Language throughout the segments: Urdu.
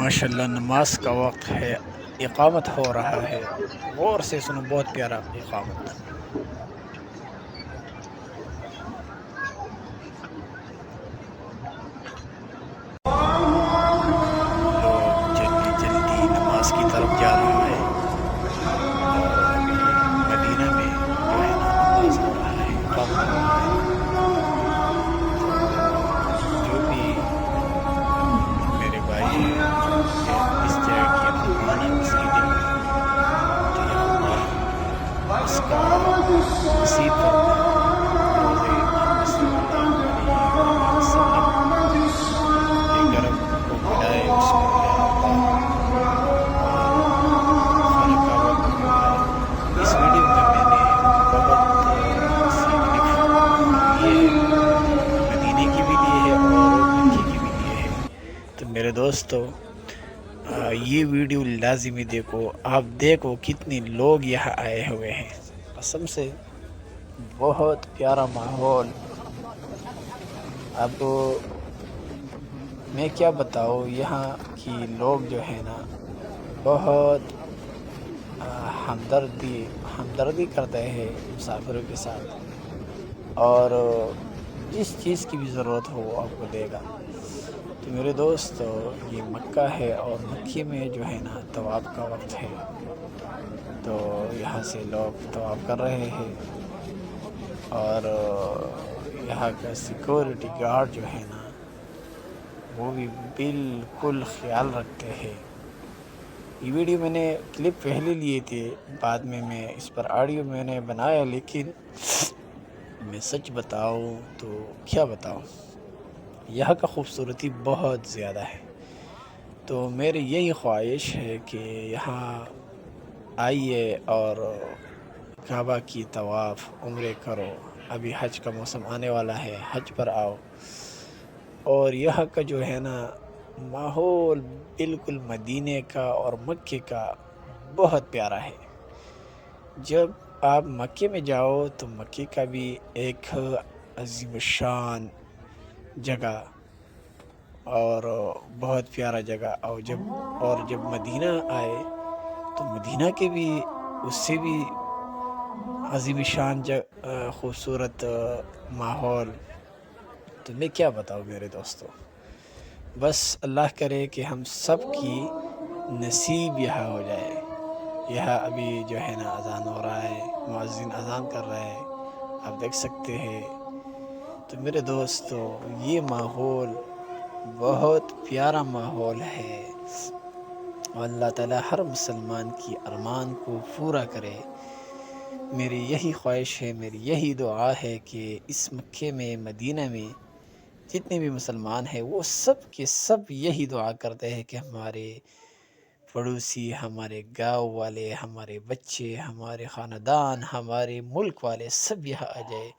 ماشاءاللہ نماز کا وقت ہے، اقامت ہو رہا ہے۔ غور سے سنو، بہت پیارا اقامت۔ لوگ جلدی جلدی نماز کی طرف جا رہا ہے، اور ابھی مدینہ میں جو ہے نا نماز ہو رہا ہے، اقامت ہو رہا ہے۔ تو جو بھی میرے بھائی ہیں جو اس جگہ کی ارمان ہے اس کے دل میں، تو یا اللہ اس کا نصیب فرما۔ روزے محمد صلی اللہ علیہ وآلہ وسلم کے گرم کو ملائے اس کو یا اللہ، اور خانہ کعبہ کو بھی ملائے۔ اس ویڈیو میں میں نے بہت سی کلپ لیے ہے، مدینے کی بھی لیے ہے اور مکے کی بھی لیے ہے۔ تو میرے دوستو، یہ ویڈیو لازمی دیکھو، آپ دیکھو کتنے لوگ یہاں آئے ہوئے ہیں۔ قسم سے بہت پیارا ماحول۔ اب میں کیا بتاؤں، یہاں کی لوگ جو ہے نا بہت ہمدردی کرتے ہیں مسافروں کے ساتھ، اور جس چیز کی بھی ضرورت ہو وہ آپ کو دے گا۔ تو میرے دوست، یہ مکہ ہے اور مکے میں جو ہے نا طواف کا وقت ہے، تو یہاں سے لوگ طواف کر رہے ہیں، اور یہاں کا سیکورٹی گارڈ جو ہے نا وہ بھی بالکل خیال رکھتے ہیں۔ یہ ویڈیو میں نے کلپ پہلے لیے تھے، بعد میں اس پر آڈیو میں نے بنایا، لیکن میں سچ بتاؤں تو کیا بتاؤں، یہاں کا خوبصورتی بہت زیادہ ہے۔ تو میری یہی خواہش ہے کہ یہاں آئیے اور کعبہ کی طواف عمرے کرو۔ ابھی حج کا موسم آنے والا ہے، حج پر آؤ، اور یہاں کا جو ہے نا ماحول بالکل مدینے کا اور مکے کا بہت پیارا ہے۔ جب آپ مکے میں جاؤ تو مکے کا بھی ایک عظیم الشان جگہ اور بہت پیارا جگہ، اور جب مدینہ آئے تو مدینہ کے بھی اس سے بھی عظیم شان خوبصورت ماحول۔ تو میں کیا بتاؤں میرے دوستو، بس اللہ کرے کہ ہم سب کی نصیب یہاں ہو جائے۔ یہاں ابھی جو ہے نا اذان ہو رہا ہے، مؤذن اذان کر رہا ہے، آپ دیکھ سکتے ہیں۔ تو میرے دوستو، یہ ماحول بہت پیارا ماحول ہے، اور اللہ تعالی ہر مسلمان کی ارمان کو پورا کرے۔ میری یہی خواہش ہے، میری یہی دعا ہے کہ اس مکے میں، مدینہ میں جتنے بھی مسلمان ہیں وہ سب کے سب یہی دعا کرتے ہیں کہ ہمارے پڑوسی، ہمارے گاؤں والے، ہمارے بچے، ہمارے خاندان، ہمارے ملک والے سب یہاں آ جائے،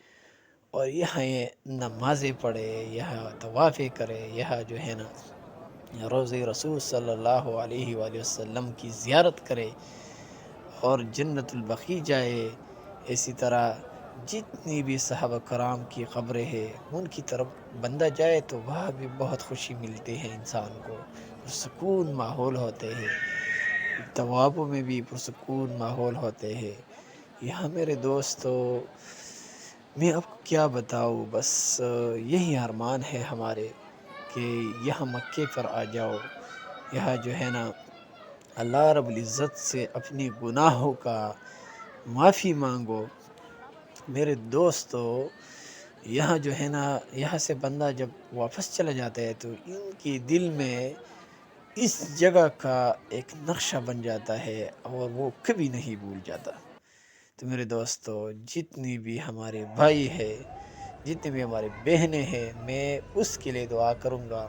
اور یہاں یہ نمازیں پڑھے، یہاں طوافیں کرے، یہاں جو ہے نا روضہ رسول صلی اللہ علیہ وآلہ وسلم کی زیارت کرے، اور جنت البقیع جائے۔ اسی طرح جتنی بھی صحابہ کرام کی قبریں ہیں ان کی طرف بندہ جائے تو وہاں بھی بہت خوشی ملتی ہے انسان کو، پرسکون ماحول ہوتے ہیں، طوافوں میں بھی پرسکون ماحول ہوتے ہیں۔ یہاں میرے دوستو، میں آپ کو کیا بتاؤں، بس یہی ارمان ہے ہمارے کہ یہاں مکے پر آ جاؤ، یہاں جو ہے نا اللہ رب العزت سے اپنی گناہوں کا معافی مانگو۔ میرے دوستو، یہاں جو ہے نا، یہاں سے بندہ جب واپس چلا جاتا ہے تو ان کی دل میں اس جگہ کا ایک نقشہ بن جاتا ہے، اور وہ کبھی نہیں بھول جاتا۔ تو میرے دوستو، جتنی بھی ہمارے بھائی ہیں، جتنی بھی ہماری بہنیں ہیں، میں اس کے لیے دعا کروں گا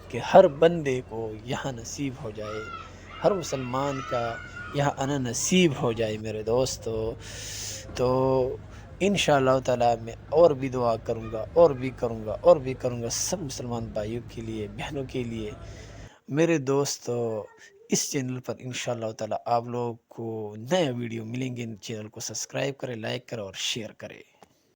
کہ ہر بندے کو یہاں نصیب ہو جائے، ہر مسلمان کا یہاں آنا نصیب ہو جائے میرے دوستو۔ تو انشاءاللہ تعالی میں اور بھی دعا کروں گا، اور بھی کروں گا سب مسلمان بھائیوں کے لیے، بہنوں کے لیے۔ میرے دوستو، اس چینل پر انشاءاللہ تعالی آپ لوگ کو نیا ویڈیو ملیں گے۔ چینل کو سبسکرائب کریں، لائک کریں اور شیئر کریں۔